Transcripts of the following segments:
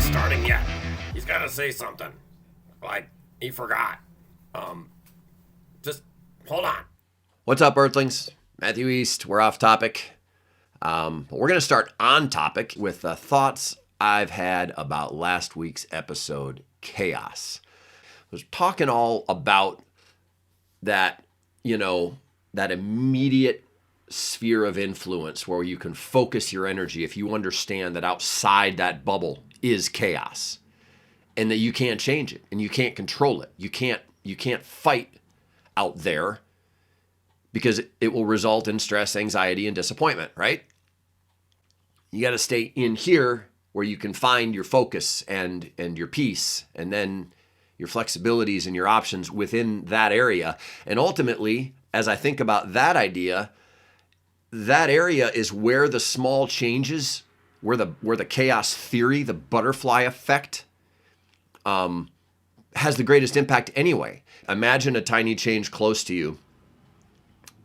starting yet. He's got to say something. Like, he forgot. Just hold on. What's up, Earthlings? Matthew East. We're off topic. But we're going to start on topic with the thoughts I've had about last week's episode, Chaos. I was talking all about that, that immediate sphere of influence where you can focus your energy if you understand that outside that bubble is chaos and that you can't change it and you can't control it. You can't fight out there because it will result in stress, anxiety, and disappointment, right? You got to stay in here where you can find your focus and your peace and then your flexibilities and your options within that area. And ultimately, as I think about that idea, that area is where the small changes, where the chaos theory, the butterfly effect, has the greatest impact anyway. Imagine a tiny change close to you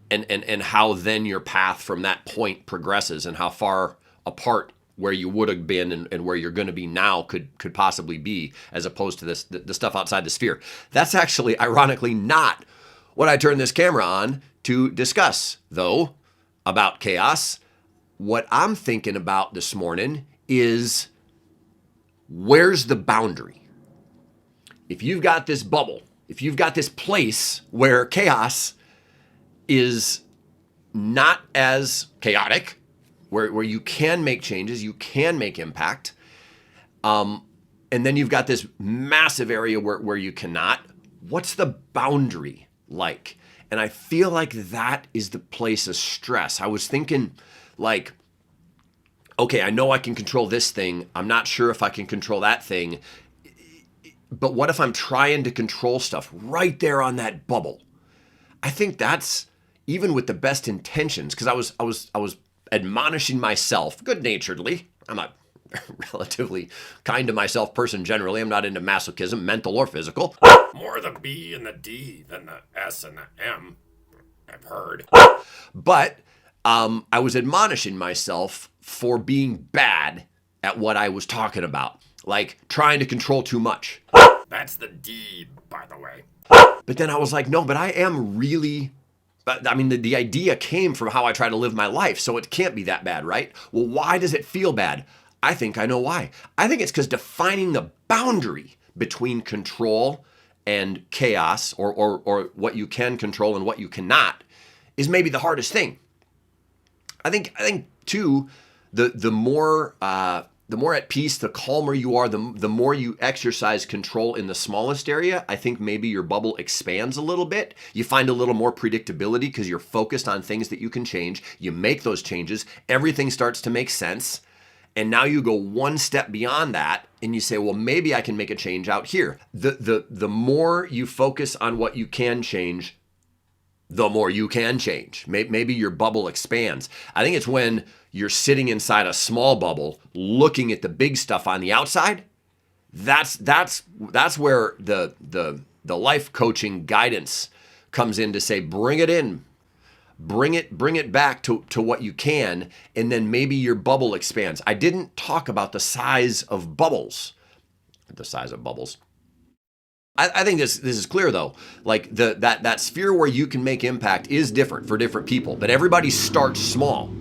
and how then your path from that point progresses and how far apart where you would have been and where you're going to be now could possibly be, as opposed to the stuff outside the sphere. That's actually, ironically, not what I turned this camera on to discuss, though, about chaos. What I'm thinking about this morning is, where's the boundary? If you've got this bubble, if you've got this place where chaos is not as chaotic, where you can make changes, you can make impact, and then you've got this massive area where you cannot, what's the boundary like? And I feel like that is the place of stress. I was thinking like, okay, I know I can control this thing. I'm not sure if I can control that thing. But what if I'm trying to control stuff right there on that bubble? I think that's, even with the best intentions, because I was admonishing myself good-naturedly. I'm a relatively kind to myself person generally. I'm not into masochism, mental or physical. More the B and the D than the S and the M, I've heard. But I was admonishing myself for being bad at what I was talking about, like trying to control too much. That's the D, by the way. But then I was like, no, but I am really... I mean, the idea came from how I try to live my life, so it can't be that bad, right? Well, why does it feel bad? I think I know why. I think it's because defining the boundary between control and chaos, or what you can control and what you cannot, is maybe the hardest thing. I think too, the more at peace, the calmer you are, the more you exercise control in the smallest area, I think maybe your bubble expands a little bit. You find a little more predictability because you're focused on things that you can change. You make those changes. Everything starts to make sense. And now you go one step beyond that and you say, well, maybe I can make a change out here. The more you focus on what you can change, the more you can change. Maybe your bubble expands. I think it's when you're sitting inside a small bubble, looking at the big stuff on the outside. That's where the life coaching guidance comes in to say, bring it in, bring it back to what you can, and then maybe your bubble expands. I didn't talk about the size of bubbles. I think this is clear though. Like that sphere where you can make impact is different for different people, but everybody starts small.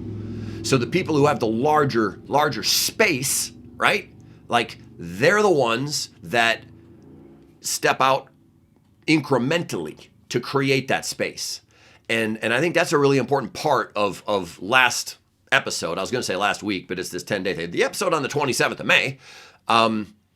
So the people who have the larger space, right? Like they're the ones that step out incrementally to create that space. And I think that's a really important part of last episode. I was going to say last week, but it's this 10-day thing. The episode on the 27th of May.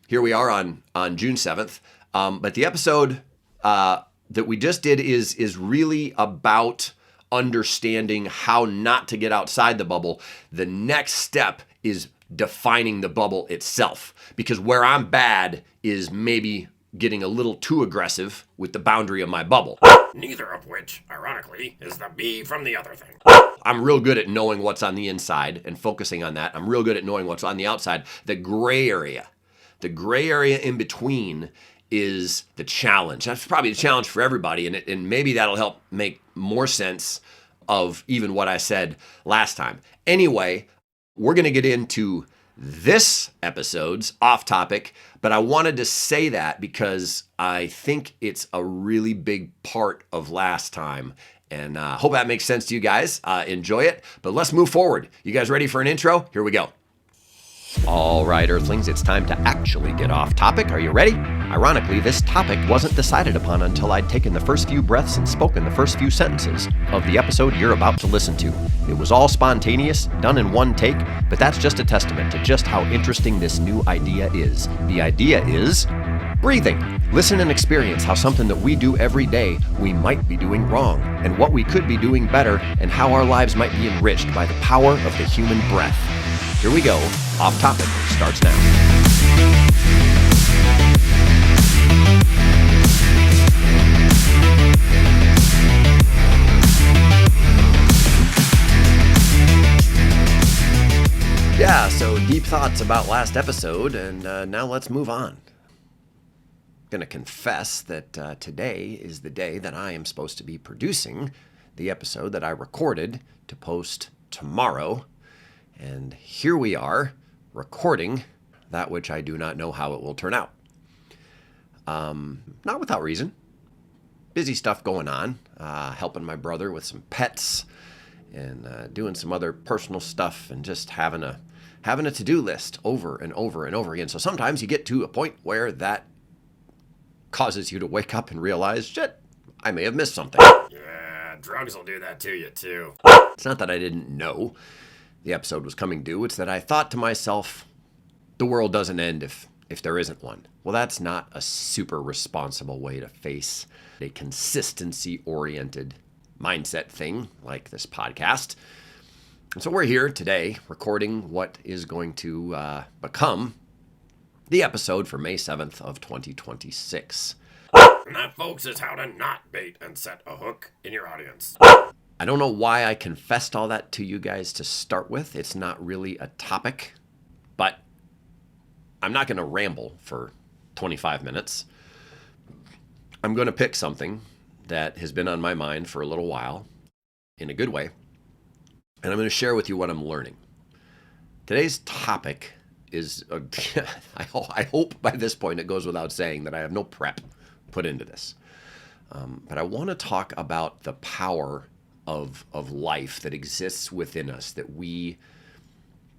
Here we are on June 7th. But the episode that we just did is really about understanding how not to get outside the bubble. The next step is defining the bubble itself, because where I'm bad is maybe getting a little too aggressive with the boundary of my bubble. Neither of which, ironically, is the B from the other thing. I'm real good at knowing what's on the inside and focusing on that. I'm real good at knowing what's on the outside. The gray area in between is the challenge. That's probably the challenge for everybody, and maybe that'll help make more sense of even what I said last time. Anyway, we're going to get into This episode's off topic, but I wanted to say that because I think it's a really big part of last time. And hope that makes sense to you guys. Enjoy it, but let's move forward. You guys ready for an intro? Here we go. All right, Earthlings, it's time to actually get off topic. Are you ready? Ironically, this topic wasn't decided upon until I'd taken the first few breaths and spoken the first few sentences of the episode you're about to listen to. It was all spontaneous, done in one take, but that's just a testament to just how interesting this new idea is. The idea is breathing. Listen and experience how something that we do every day we might be doing wrong, and what we could be doing better, and how our lives might be enriched by the power of the human breath. Here we go. Off Topic starts now. Yeah, so deep thoughts about last episode, and now let's move on. I'm going to confess that today is the day that I am supposed to be producing the episode that I recorded to post tomorrow. And here we are, recording that which I do not know how it will turn out. Not without reason. Busy stuff going on, helping my brother with some pets, and doing some other personal stuff, and just having a to-do list over and over and over again. So sometimes you get to a point where that causes you to wake up and realize, shit, I may have missed something. Yeah, drugs will do that to you, too. It's not that I didn't know the episode was coming due. It's that I thought to myself, the world doesn't end if there isn't one. Well, that's not a super responsible way to face a consistency-oriented mindset thing like this podcast. And so we're here today recording what is going to become the episode for May 7th of 2026. And that, folks, is how to not bait and set a hook in your audience. I don't know why I confessed all that to you guys to start with. It's not really a topic, but I'm not going to ramble for 25 minutes. I'm going to pick something that has been on my mind for a little while in a good way, and I'm going to share with you what I'm learning. Today's topic is, I hope by this point it goes without saying that I have no prep put into this. But I want to talk about the power of life that exists within us that we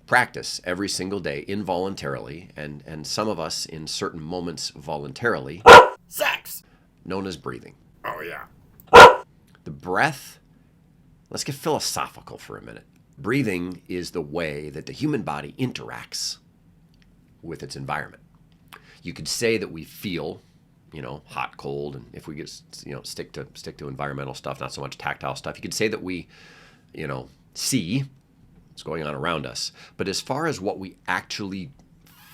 practice every single day involuntarily, and some of us in certain moments voluntarily. Sex! Known as breathing. Oh, yeah. The breath, let's get philosophical for a minute. Breathing is the way that the human body interacts with its environment. You could say that we feel, hot, cold, and if we get, stick to environmental stuff, not so much tactile stuff, you could say that we, see what's going on around us. But as far as what we actually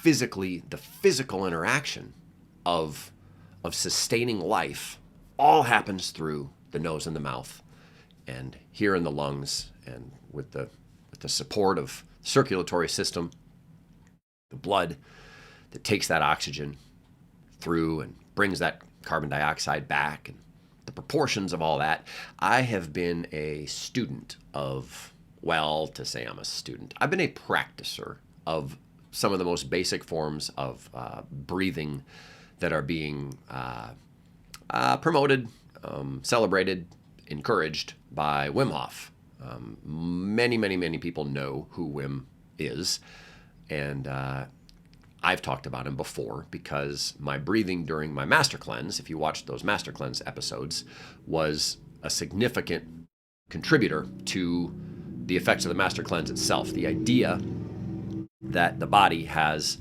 physically, the physical interaction of sustaining life, all happens through the nose and the mouth, and here in the lungs, and with the support of the circulatory system, the blood that takes that oxygen through and brings that carbon dioxide back, and the proportions of all that. I have been a student of, to say I'm a student, I've been a practicer of some of the most basic forms of breathing that are being promoted, celebrated, encouraged by Wim Hof. Many people know who Wim is, and I've talked about him before because my breathing during my Master Cleanse, if you watched those Master Cleanse episodes, was a significant contributor to the effects of the Master Cleanse itself. The idea that the body has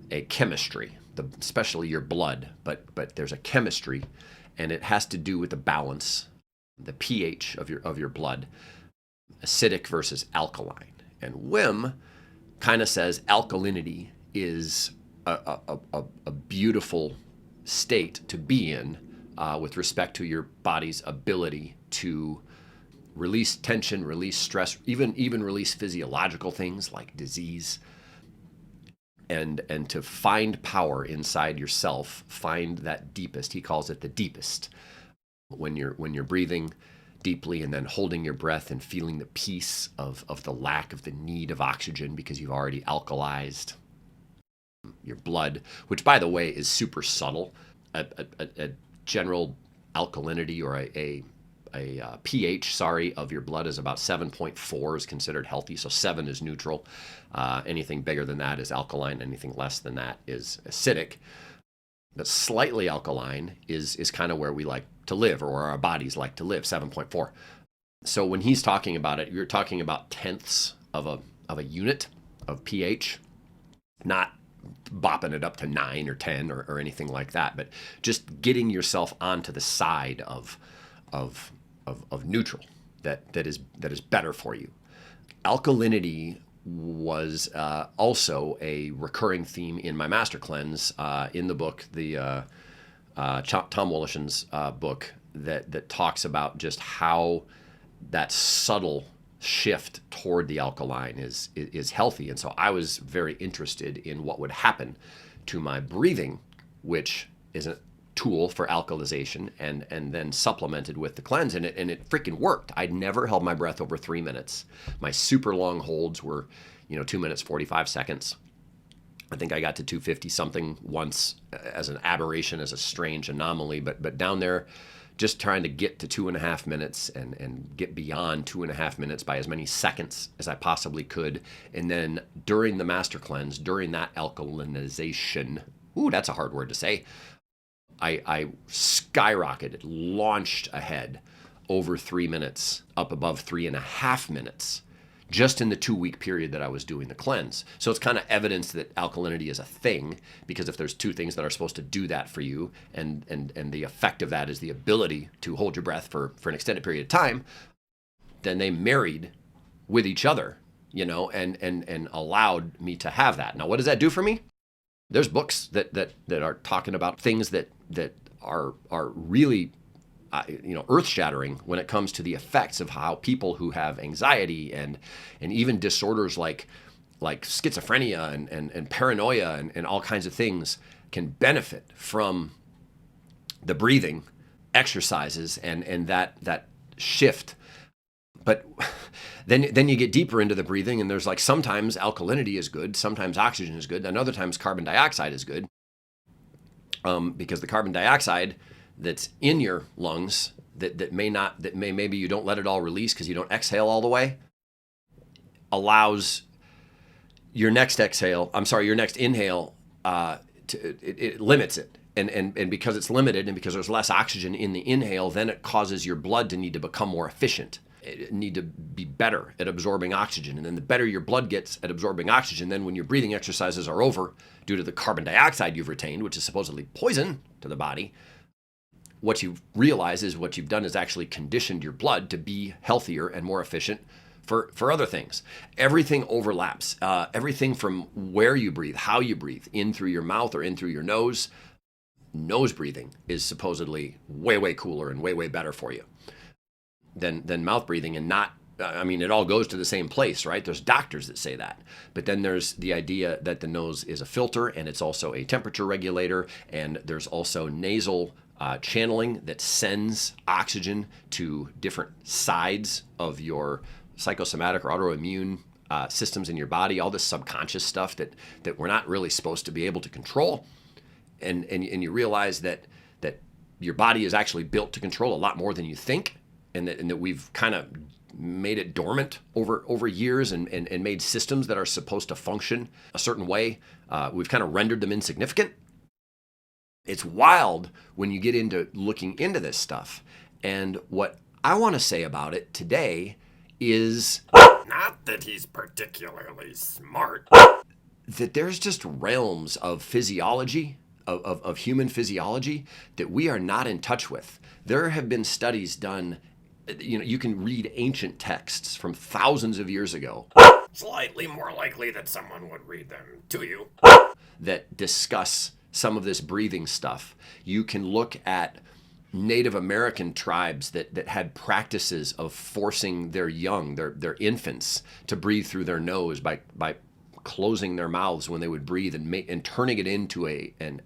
a chemistry, especially your blood, but there's a chemistry, and it has to do with the balance, the pH of your blood, acidic versus alkaline. And Wim kind of says alkalinity is a beautiful state to be in with respect to your body's ability to release tension, release stress, even release physiological things like disease, and to find power inside yourself, find that deepest. He calls it the deepest. When you're breathing, deeply, and then holding your breath and feeling the peace of the lack of the need of oxygen because you've already alkalized your blood, which, by the way, is super subtle. A general alkalinity, or a pH, of your blood is about 7.4 is considered healthy. So 7 is neutral. Anything bigger than that is alkaline. Anything less than that is acidic. But slightly alkaline is kind of where we like to live, or where our bodies like to live, 7.4. So when he's talking about it, you're talking about tenths of a unit of pH, not bopping it up to 9 or 10 or anything like that, but just getting yourself onto the side of neutral that is better for you. Alkalinity was also a recurring theme in my master cleanse in the book, the Tom Woloshin's book that talks about just how that subtle shift toward the alkaline is healthy. And so I was very interested in what would happen to my breathing, which is a tool for alkalization, and then supplemented with the cleanse, and it freaking worked. I'd never held my breath over 3 minutes. My super long holds were 2 minutes 45 seconds. I think I got to 250 something once as an aberration, as a strange anomaly, but down there, just trying to get to 2.5 minutes and get beyond 2.5 minutes by as many seconds as I possibly could. And then during the master cleanse, during that alkalinization, that's a hard word to say, I skyrocketed, launched ahead over 3 minutes, up above 3.5 minutes, just in the 2-week period that I was doing the cleanse. So it's kind of evidence that alkalinity is a thing, because if there's two things that are supposed to do that for you, and the effect of that is the ability to hold your breath for an extended period of time, then they married with each other, and allowed me to have that. Now, what does that do for me? There's books that are talking about things that are really earth-shattering when it comes to the effects of how people who have anxiety and even disorders like schizophrenia and paranoia and all kinds of things can benefit from the breathing exercises and that shift. But then you get deeper into the breathing, and there's sometimes alkalinity is good, sometimes oxygen is good, and other times carbon dioxide is good, because the carbon dioxide that's in your lungs maybe you don't let it all release because you don't exhale all the way, allows your next inhale, it limits it. And because it's limited, and because there's less oxygen in the inhale, then it causes your blood to need to become more efficient. It need to be better at absorbing oxygen. And then the better your blood gets at absorbing oxygen, then when your breathing exercises are over, due to the carbon dioxide you've retained, which is supposedly poison to the body, what you realize is what you've done is actually conditioned your blood to be healthier and more efficient for other things. Everything overlaps. Everything from where you breathe, how you breathe, in through your mouth or in through your nose. Nose breathing is supposedly way, way cooler and way, way better for you than mouth breathing. And it all goes to the same place, right? There's doctors that say that. But then there's the idea that the nose is a filter, and it's also a temperature regulator, and there's also nasal channeling that sends oxygen to different sides of your psychosomatic or autoimmune systems in your body, all this subconscious stuff that we're not really supposed to be able to control. And you realize that your body is actually built to control a lot more than you think, and that we've kind of made it dormant over years and made systems that are supposed to function a certain way, we've kind of rendered them insignificant. It's wild when you get into looking into this stuff. And what I want to say about it today is not that he's particularly smart, that there's just realms of physiology, of human physiology, that we are not in touch with. There have been studies done, you can read ancient texts from thousands of years ago. Slightly more likely that someone would read them to you, that discuss some of this breathing stuff. You can look at Native American tribes that had practices of forcing their young, their infants, to breathe through their nose by closing their mouths when they would breathe and turning it into an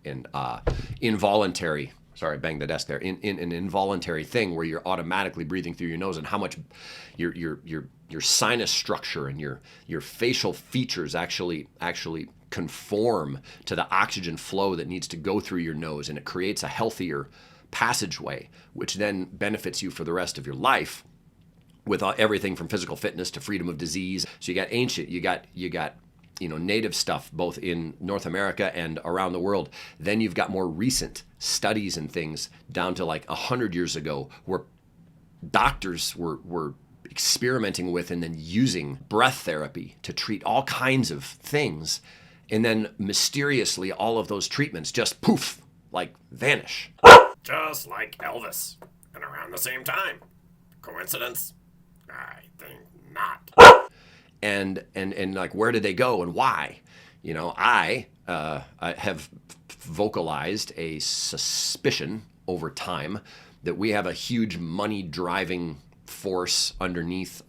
involuntary sorry, bang the desk there, in an involuntary thing where you're automatically breathing through your nose, and how much your sinus structure and your facial features actually conform to the oxygen flow that needs to go through your nose, and it creates a healthier passageway, which then benefits you for the rest of your life, with everything from physical fitness to freedom of disease. So you got ancient, you got native stuff both in North America and around the world. Then you've got more recent studies and things down to like 100 years ago, where doctors were experimenting with and then using breath therapy to treat all kinds of things. And then mysteriously, all of those treatments just poof, like vanish. Just like Elvis, and around the same time. Coincidence? I think not. And like, where did they go and why? I have vocalized a suspicion over time that we have a huge money driving force underneath,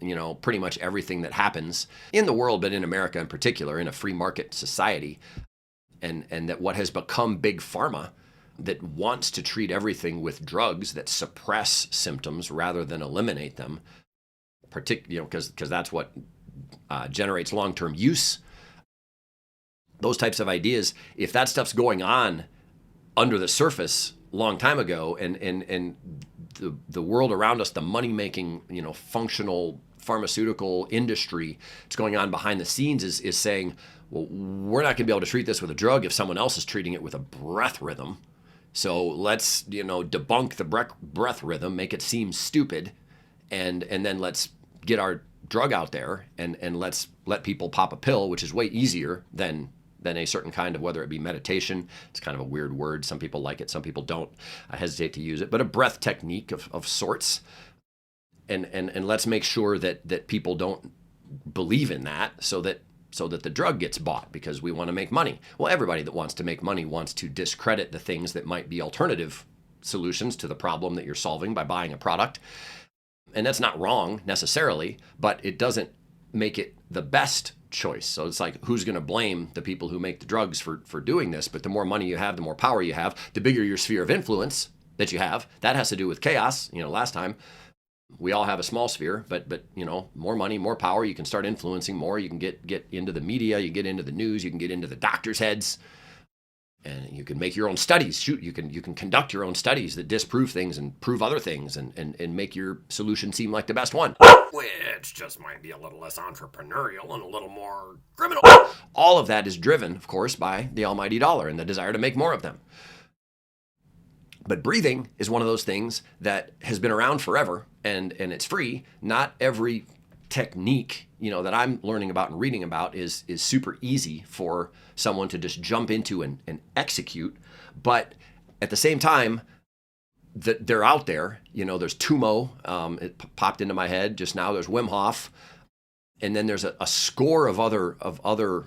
pretty much everything that happens in the world, but in America in particular, in a free market society, and that what has become big pharma, that wants to treat everything with drugs that suppress symptoms rather than eliminate them, particularly, because that's what generates long-term use. Those types of ideas, if that stuff's going on under the surface long time ago, and the world around us, the money-making, functional pharmaceutical industry, it's going on behind the scenes, is saying, well, we're not going to be able to treat this with a drug if someone else is treating it with a breath rhythm. So let's, debunk the breath rhythm, make it seem stupid, and then let's get our drug out there and let's let people pop a pill, which is way easier than a certain kind of, whether it be meditation. It's kind of a weird word. Some people like it, some people don't. I hesitate to use it, but a breath technique of sorts. And let's make sure that people don't believe in that, so that the drug gets bought, because we want to make money. Well, everybody that wants to make money wants to discredit the things that might be alternative solutions to the problem that you're solving by buying a product. And that's not wrong necessarily, but it doesn't make it the best choice. So it's like, who's going to blame the people who make the drugs for doing this? But the more money you have, the more power you have, the bigger your sphere of influence that you have. That has to do with chaos. Last time we all have a small sphere, but more money, more power, you can start influencing more. You can get into the media, you get into the news, you can get into the doctors' heads, and you can make your own studies. Shoot, you can conduct your own studies that disprove things and prove other things, and make your solution seem like the best one. Which just might be a little less entrepreneurial and a little more criminal. All of that is driven, of course, by the almighty dollar and the desire to make more of them. But breathing is one of those things that has been around forever, and it's free. Not every technique, that I'm learning about and reading about is super easy for someone to just jump into and execute. But at the same time, they're out there. There's Tumo. It popped into my head just now. There's Wim Hof, and then there's a score of other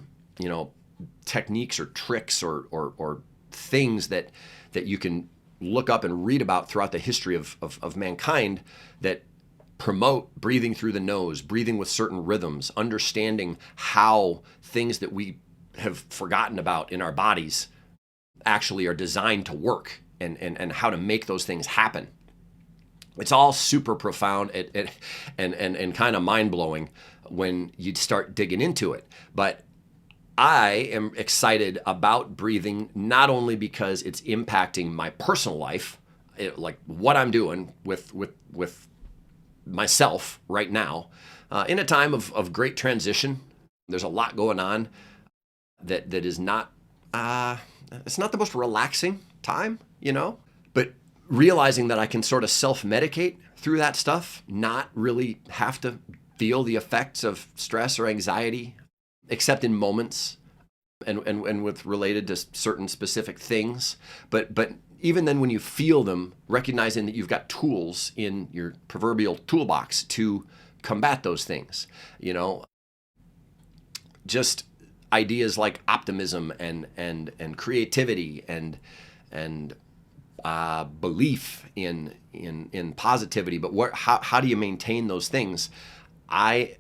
techniques or tricks or things that you can look up and read about throughout the history of mankind that promote breathing through the nose, breathing with certain rhythms, understanding how things that we have forgotten about in our bodies actually are designed to work, and how to make those things happen. It's all super profound and kind of mind-blowing when you start digging into it. But I am excited about breathing, not only because it's impacting my personal life, like what I'm doing with myself right now, in a time of great transition. There's a lot going on that is not, it's not the most relaxing time, but realizing that I can sort of self-medicate through that stuff, not really have to feel the effects of stress or anxiety, except in moments and with related to certain specific things. But even then, when you feel them, recognizing that you've got tools in your proverbial toolbox to combat those things, just ideas like optimism and creativity and belief in positivity. But how do you maintain those things? I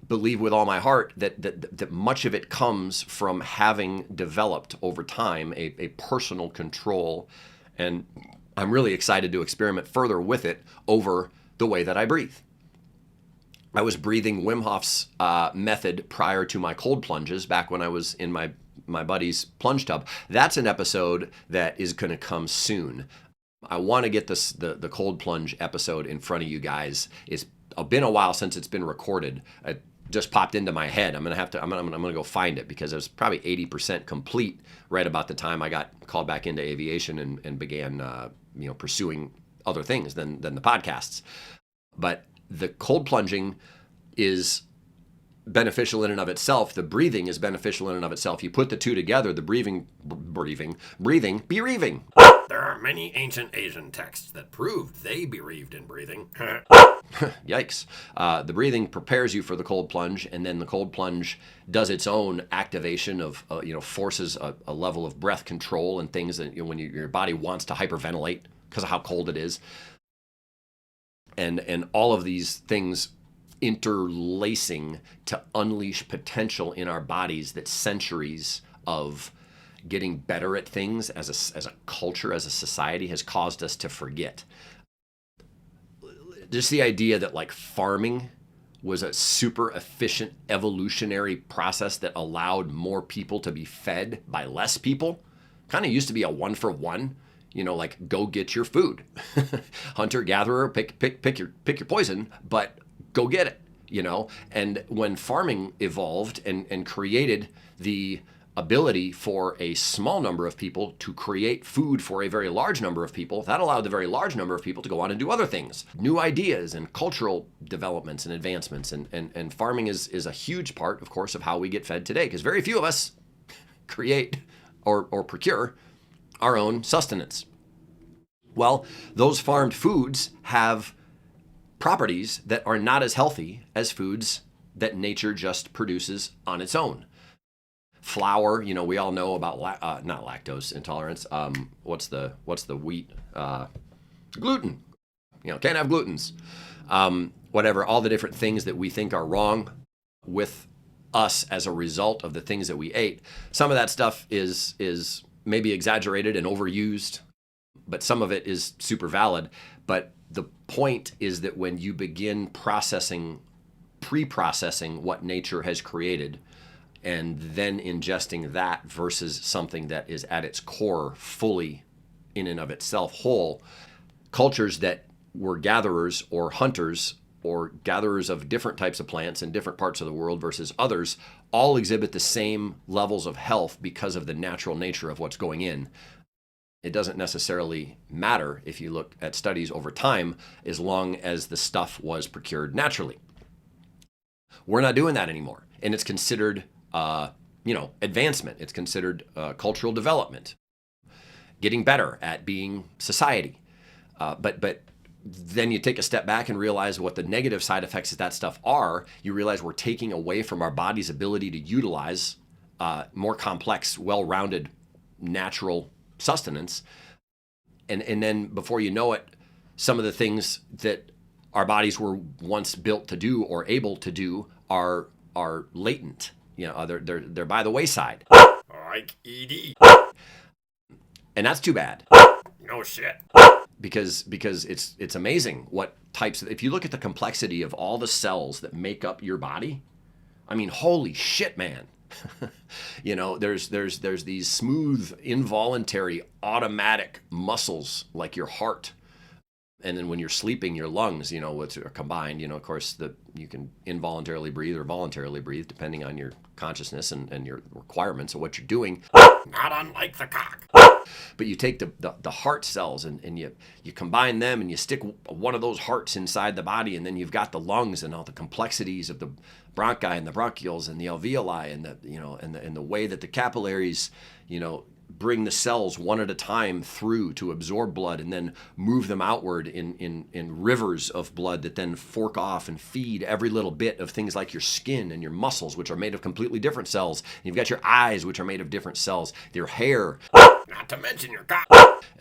believe with all my heart that much of it comes from having developed over time a personal control and I'm really excited to experiment further with it over the way that I breathe. I was breathing Wim Hof's method prior to my cold plunges back when I was in my buddy's plunge tub. That's an episode that is going to come soon. I want to get the cold plunge episode in front of you guys. It's been a while since it's been recorded. It just popped into my head. I'm gonna go find it because it was probably 80% complete right about the time I got called back into aviation and began pursuing other things than the podcasts. But the cold plunging is beneficial in and of itself. The breathing is beneficial in and of itself. You put the two together, the breathing, bereaving. There are many ancient Asian texts that proved they bereaved in breathing. Yikes. The breathing prepares you for the cold plunge, and then the cold plunge does its own activation of, forces a level of breath control and things that when your body wants to hyperventilate because of how cold it is. And all of these things interlacing to unleash potential in our bodies that centuries of getting better at things as a culture, as a society, has caused us to forget. Just the idea that like farming was a super efficient evolutionary process that allowed more people to be fed by less people kind of used to be a 1-for-1. Like go get your food. Hunter gatherer, pick your poison, but go get it, And when farming evolved and created the ability for a small number of people to create food for a very large number of people, that allowed the very large number of people to go on and do other things, new ideas and cultural developments and advancements. And farming is a huge part, of course, of how we get fed today, because very few of us create or procure our own sustenance. Well, those farmed foods have properties that are not as healthy as foods that nature just produces on its own. Flour, we all know about not lactose intolerance. What's the wheat? Gluten. Can't have glutens. Whatever. All the different things that we think are wrong with us as a result of the things that we ate. Some of that stuff is maybe exaggerated and overused, but some of it is super valid. But the point is that when you begin pre-processing what nature has created, and then ingesting that versus something that is at its core fully in and of itself whole, cultures that were gatherers or hunters or gatherers of different types of plants in different parts of the world versus others all exhibit the same levels of health because of the natural nature of what's going in. It doesn't necessarily matter if you look at studies over time, as long as the stuff was procured naturally. We're not doing that anymore, and it's considered advancement. It's considered cultural development, getting better at being society. But then you take a step back and realize what the negative side effects of that stuff are. You realize we're taking away from our body's ability to utilize more complex, well-rounded, natural sustenance. And then before you know it, some of the things that our bodies were once built to do or able to do are latent. They're by the wayside. Like ED. And that's too bad. No shit. Because it's amazing what types of, if you look at the complexity of all the cells that make up your body, I mean, holy shit, man. There's these smooth, involuntary, automatic muscles like your heart. And then when you're sleeping, your lungs, which are combined, of course, you can involuntarily breathe or voluntarily breathe, depending on your consciousness and your requirements of what you're doing. Not unlike the cock. But you take the heart cells and you combine them and you stick one of those hearts inside the body, and then you've got the lungs and all the complexities of the bronchi and the bronchioles and the alveoli and the way that the capillaries, bring the cells one at a time through to absorb blood and then move them outward in rivers of blood that then fork off and feed every little bit of things like your skin and your muscles, which are made of completely different cells. You've got your eyes, which are made of different cells, your hair. Not to mention your cock.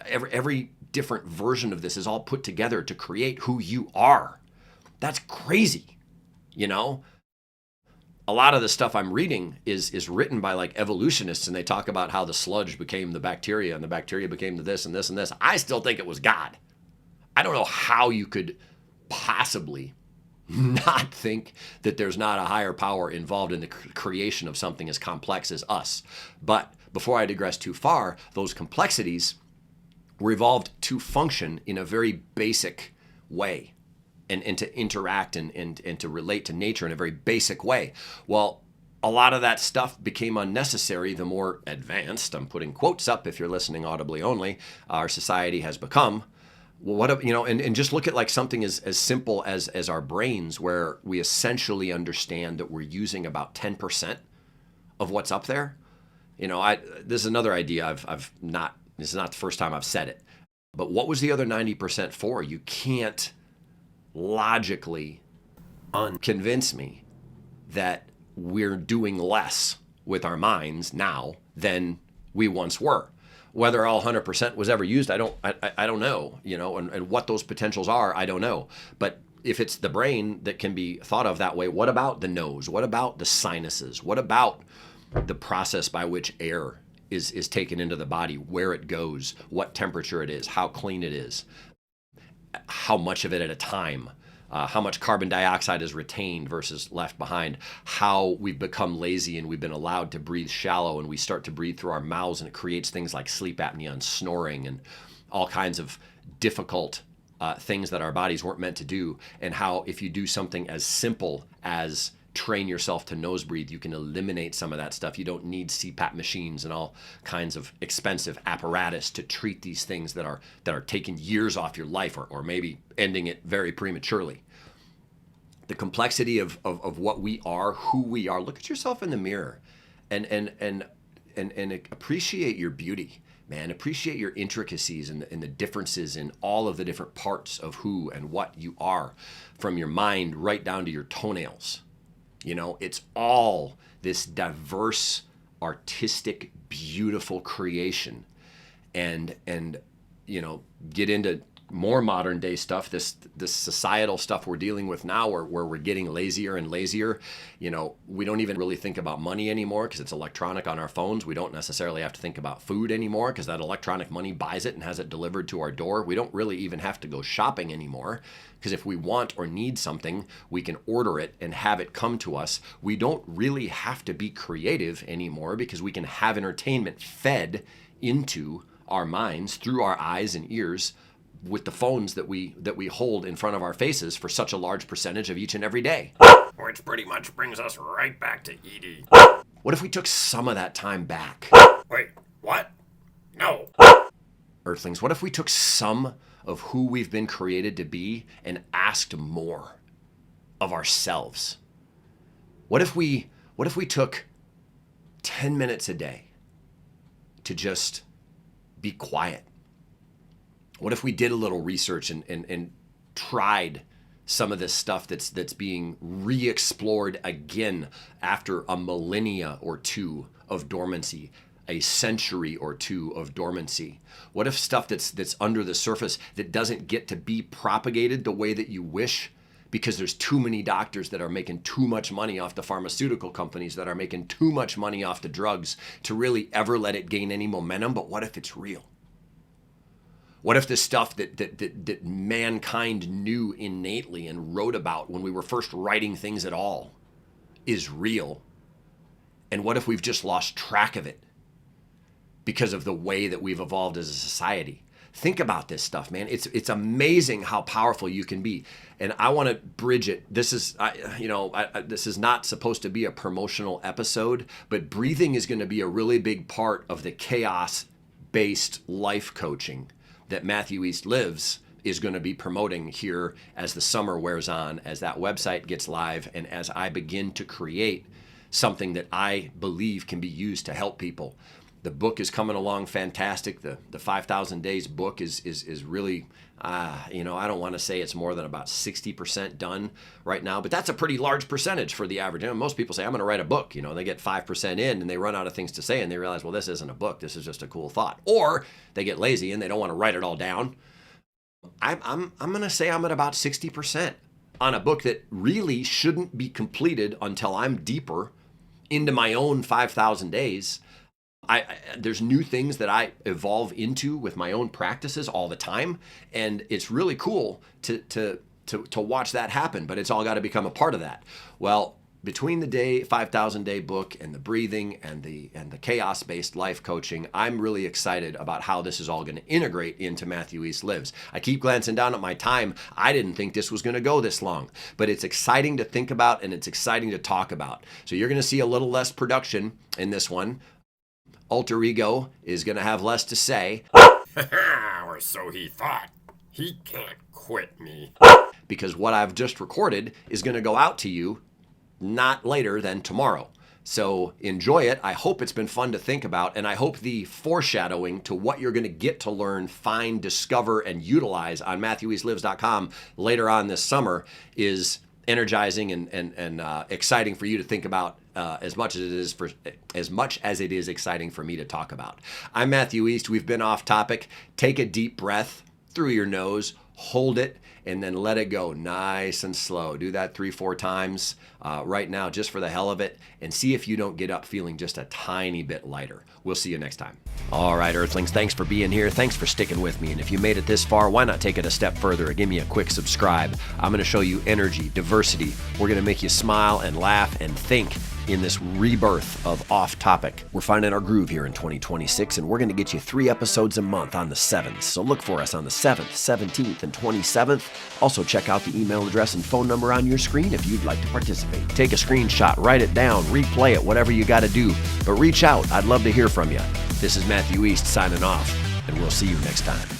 Every different version of this is all put together to create who you are. That's crazy, a lot of the stuff I'm reading is written by like evolutionists, and they talk about how the sludge became the bacteria and the bacteria became the this and this and this. I still think it was God. I don't know how you could possibly not think that there's not a higher power involved in the creation of something as complex as us. But before I digress too far, those complexities were evolved to function in a very basic way and to interact and to relate to nature in a very basic way. Well, a lot of that stuff became unnecessary the more advanced, I'm putting quotes up if you're listening audibly only, our society has become. Well, what, you know, and just look at like something as simple as our brains, where we essentially understand that we're using about 10% of what's up there. You know, this is another idea I've not, this is not the first time I've said it, but what was the other 90% for? You can't logically convince me that we're doing less with our minds now than we once were. Whether all 100% was ever used, I don't know, you know, and what those potentials are, I don't know. But if it's the brain that can be thought of that way, what about the nose? What about the sinuses? What about the process by which air is taken into the body, where it goes, what temperature it is, how clean it is, how much of it at a time, how much carbon dioxide is retained versus left behind, how we've become lazy and we've been allowed to breathe shallow and we start to breathe through our mouths, and it creates things like sleep apnea and snoring and all kinds of difficult things that our bodies weren't meant to do, and how if you do something as simple as train yourself to nose breathe, you can eliminate some of that stuff. You don't need CPAP machines and all kinds of expensive apparatus to treat these things that are taking years off your life, or maybe ending it very prematurely. The complexity of what we are, who we are. Look at yourself in the mirror and appreciate your beauty, man. Appreciate your intricacies and the differences in all of the different parts of who and what you are, from your mind right down to your toenails. You know, it's all this diverse, artistic, beautiful creation. And you know, get into more modern day stuff, this societal stuff we're dealing with now, where we're getting lazier and lazier. You know, we don't even really think about money anymore because it's electronic on our phones. We don't necessarily have to think about food anymore because that electronic money buys it and has it delivered to our door. We don't really even have to go shopping anymore because if we want or need something, we can order it and have it come to us. We don't really have to be creative anymore because we can have entertainment fed into our minds through our eyes and ears with the phones that we hold in front of our faces for such a large percentage of each and every day. Which pretty much brings us right back to Edie. What if we took some of that time back? Wait, what? No. Earthlings, what if we took some of who we've been created to be and asked more of ourselves? What if we took 10 minutes a day to just be quiet? What if we did a little research and tried some of this stuff that's being re-explored again after a millennia or two of dormancy, a century or two of dormancy? What if stuff that's under the surface that doesn't get to be propagated the way that you wish because there's too many doctors that are making too much money off the pharmaceutical companies that are making too much money off the drugs to really ever let it gain any momentum? But what if it's real? What if the stuff that mankind knew innately and wrote about when we were first writing things at all is real? And what if we've just lost track of it because of the way that we've evolved as a society? Think about this stuff, man. It's amazing how powerful you can be. And I want to bridge it. This is, this is not supposed to be a promotional episode, but breathing is going to be a really big part of the chaos-based life coaching that Matthew East Lives is going to be promoting here as the summer wears on, as that website gets live, and as I begin to create something that I believe can be used to help people. The book is coming along fantastic. The 5,000 Days book is really, I don't want to say it's more than about 60% done right now, but that's a pretty large percentage for the average. Most people say, I'm going to write a book. They get 5% in and they run out of things to say and they realize, well, this isn't a book. This is just a cool thought. Or they get lazy and they don't want to write it all down. I'm going to say I'm at about 60%. on a book that really shouldn't be completed until I'm deeper into my own 5,000 days. There's new things that I evolve into with my own practices all the time, and it's really cool to watch that happen. But it's all got to become a part of that. Well, between the 5,000 day book and the breathing and the chaos-based life coaching, I'm really excited about how this is all going to integrate into Matthew East Lives. I keep glancing down at my time. I didn't think this was going to go this long, but it's exciting to think about and it's exciting to talk about. So you're going to see a little less production in this one. Alter Ego is going to have less to say. Or so he thought. He can't quit me. Because what I've just recorded is going to go out to you not later than tomorrow. So enjoy it. I hope it's been fun to think about, and I hope the foreshadowing to what you're going to get to learn, find, discover, and utilize on MatthewEastLives.com later on this summer is energizing and exciting for you to think about as much as it is exciting for me to talk about. I'm Matthew East. We've been off topic. Take a deep breath through your nose, hold it, and then let it go nice and slow. Do that 3-4 times right now just for the hell of it, and see if you don't get up feeling just a tiny bit lighter. We'll see you next time. All right, Earthlings, thanks for being here. Thanks for sticking with me. And if you made it this far, why not take it a step further and give me a quick subscribe? I'm going to show you energy, diversity. We're going to make you smile and laugh and think in this rebirth of Off Topic. We're finding our groove here in 2026, and we're going to get you 3 episodes a month on the 7th. So look for us on the 7th, 17th, and 27th. Also, check out the email address and phone number on your screen if you'd like to participate. Take a screenshot, write it down, replay it, whatever you got to do. But reach out. I'd love to hear from you. This is Matthew East signing off, and we'll see you next time.